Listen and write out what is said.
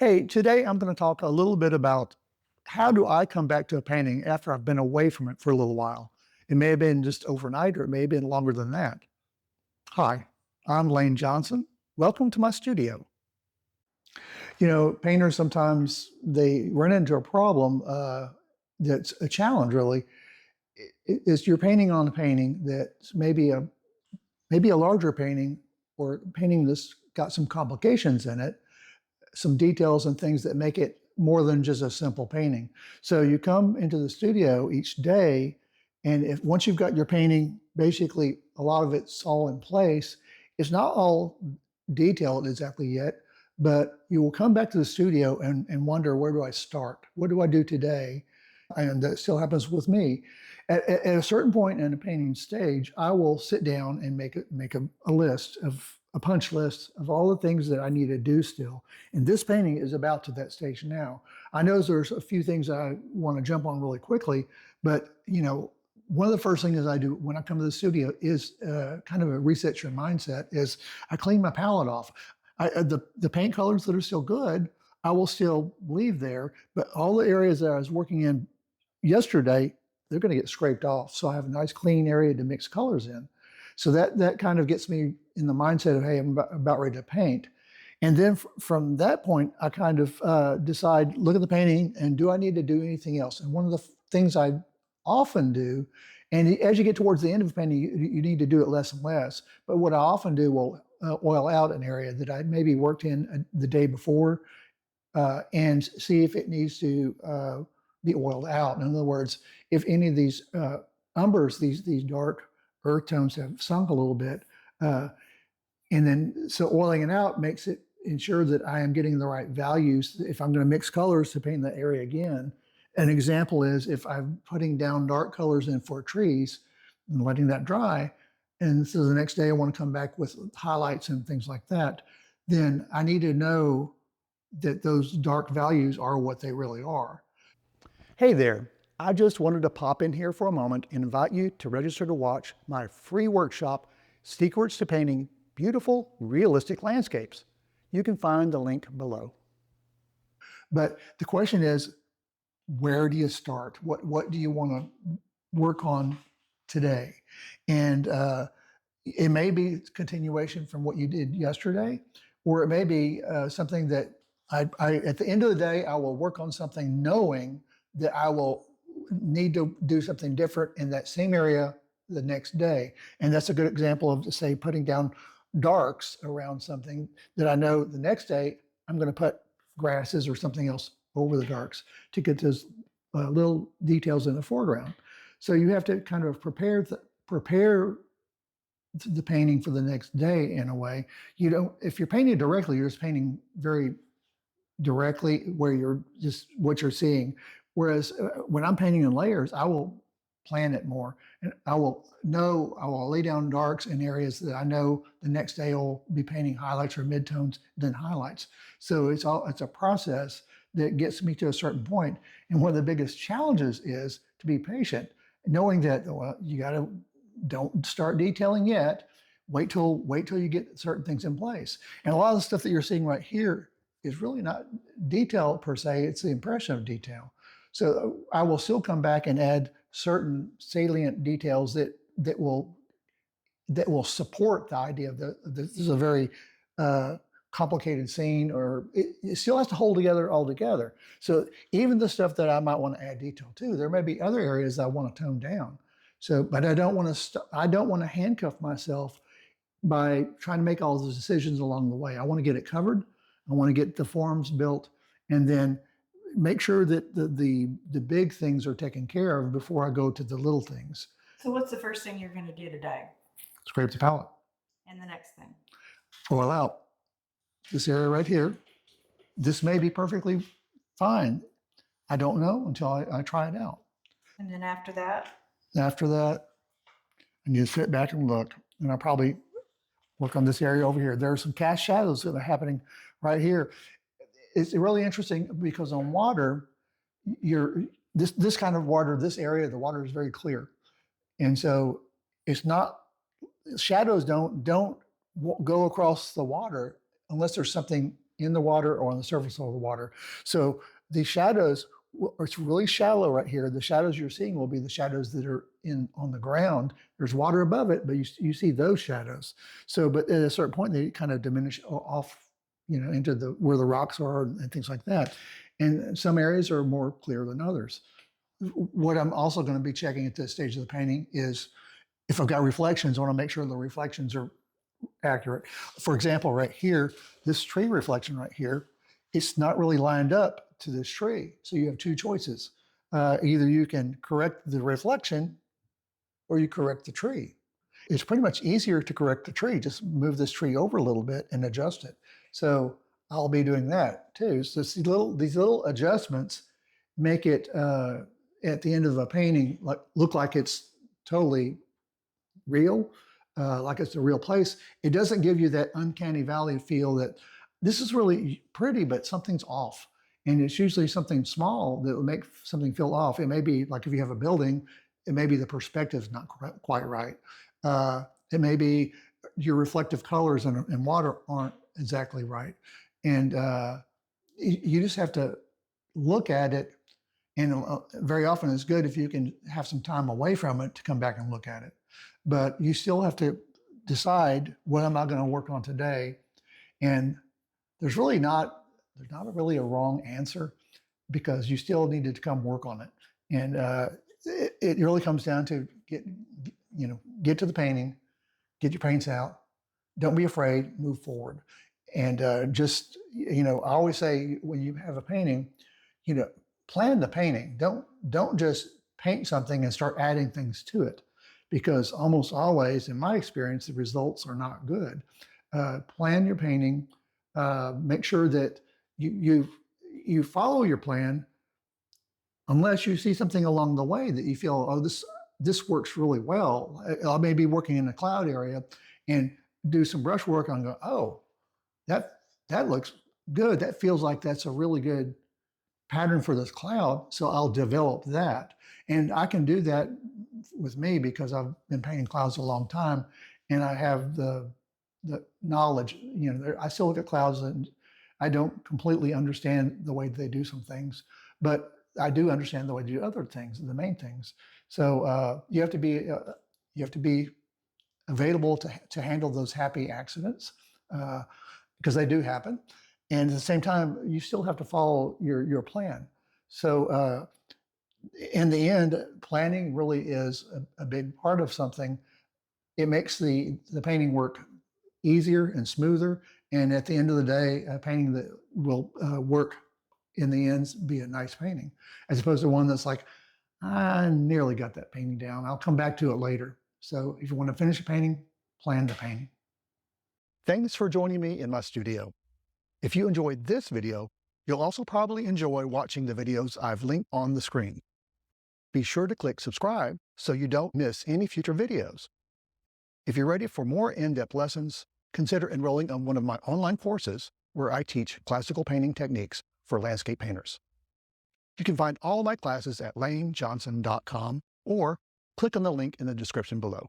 Hey, today I'm going to talk a little bit about how do I come back to a painting after I've been away from it for a little while. It may have been just overnight or it may have been longer than that. Hi, I'm Layne Johnson. Welcome to my studio. Painters sometimes they run into a problem that's a challenge really. Is you're painting on a painting that's maybe a larger painting or a painting that's got some complications in it, some details and things that make it more than just a simple painting. So you come into the studio each day, and if once you've got your painting, basically a lot of it's all in place. It's not all detailed exactly yet, but you will come back to the studio and wonder, where do I start? What do I do today? And that still happens with me. At a certain point in a painting stage, I will sit down and make a list of a punch list of all the things that I need to do still. And this painting is about to that stage now. I know there's a few things I want to jump on really quickly, but one of the first things I do when I come to the studio is kind of a reset your mindset. Is I clean my palette off. The paint colors that are still good, I will still leave there, but all the areas that I was working in yesterday, they're going to get scraped off. So I have a nice clean area to mix colors in. So that kind of gets me in the mindset of, hey, I'm about ready to paint. And then from that point, I kind of decide, look at the painting, and do I need to do anything else? And one of the things I often do, and as you get towards the end of the painting, you need to do it less and less. But what I often do will oil out an area that I maybe worked in the day before and see if it needs to be oiled out. In other words, if any of these umbers, these dark earth tones have sunk a little bit, and then so oiling it out makes it ensure that I am getting the right values. If I'm going to mix colors to paint the area again, an example is if I'm putting down dark colors in for trees and letting that dry, and so the next day I want to come back with highlights and things like that, then I need to know that those dark values are what they really are. Hey there, I just wanted to pop in here for a moment and invite you to register to watch my free workshop, Secrets to Painting Beautiful, Realistic Landscapes. You can find the link below. But the question is, where do you start? What do you want to work on today? And it may be continuation from what you did yesterday, or it may be something that at the end of the day, I will work on something knowing that I will need to do something different in that same area the next day. And that's a good example of, say, putting down darks around something that I know the next day I'm going to put grasses or something else over the darks to get those little details in the foreground. So you have to kind of prepare the painting for the next day in a way. You don't, if you're painting directly, you're just painting very directly where you're just what you're seeing. Whereas when I'm painting in layers, I will plan it more, and I will lay down darks in areas that I know the next day I'll be painting highlights or midtones, then highlights. So it's a process that gets me to a certain point. And one of the biggest challenges is to be patient, knowing that, well, you got to don't start detailing yet. Wait till you get certain things in place. And a lot of the stuff that you're seeing right here is really not detail per se, it's the impression of detail. So I will still come back and add certain salient details that will support the idea of this is a very complicated scene, or it still has to hold together altogether. So even the stuff that I might want to add detail to, there may be other areas I want to tone down. So, but I don't want to handcuff myself by trying to make all those decisions along the way. I want to get it covered. I want to get the forms built, and then make sure that the big things are taken care of before I go to the little things. So what's the first thing you're going to do today? Scrape the palette. And the next thing? Oil out this area right here. This may be perfectly fine. I don't know until I try it out. And then after that? After that, I need to sit back and look, and I probably work on this area over here. There are some cast shadows that are happening right here. It's really interesting because on water, this kind of water, this area, the water is very clear, and so it's not shadows don't go across the water unless there's something in the water or on the surface of the water. So the shadows, it's really shallow right here. The shadows you're seeing will be the shadows that are on the ground. There's water above it, but you see those shadows. So, but at a certain point, they kind of diminish off, into where the rocks are and things like that. And some areas are more clear than others. What I'm also going to be checking at this stage of the painting is if I've got reflections, I want to make sure the reflections are accurate. For example, right here, this tree reflection right here, it's not really lined up to this tree. So you have two choices. Either you can correct the reflection or you correct the tree. It's pretty much easier to correct the tree. Just move this tree over a little bit and adjust it. So I'll be doing that too. So these little adjustments make it at the end of a painting look like it's totally real, like it's a real place. It doesn't give you that uncanny valley feel that this is really pretty, but something's off. And it's usually something small that will make something feel off. It may be like if you have a building, it may be the perspective's not quite right. It may be your reflective colors in water aren't exactly right. And you just have to look at it. And very often it's good if you can have some time away from it to come back and look at it. But you still have to decide, what am I going to work on today? And there's not really a wrong answer, because you still needed to come work on it. And it really comes down to get to the painting, get your paints out, don't be afraid, move forward. And I always say, when you have a painting, plan the painting. Don't just paint something and start adding things to it, because almost always, in my experience, the results are not good. Plan your painting. Make sure that you follow your plan, unless you see something along the way that you feel, oh, this works really well. I may be working in a cloud area and do some brush work and go, oh, that looks good. That feels like that's a really good pattern for this cloud. So I'll develop that. And I can do that with me because I've been painting clouds a long time, and I have the knowledge. I still look at clouds and I don't completely understand the way they do some things, but I do understand the way to do other things, the main things. So you have to be available to handle those happy accidents, because they do happen. And at the same time, you still have to follow your plan. So in the end, planning really is a big part of something. It makes the painting work easier and smoother. And at the end of the day, a painting that will work in the end be a nice painting, as opposed to one that's like, I nearly got that painting down, I'll come back to it later. So if you want to finish a painting, plan the painting. Thanks for joining me in my studio. If you enjoyed this video, you'll also probably enjoy watching the videos I've linked on the screen. Be sure to click subscribe so you don't miss any future videos. If you're ready for more in-depth lessons, consider enrolling on one of my online courses where I teach classical painting techniques for landscape painters. You can find all my classes at laynejohnson.com or click on the link in the description below.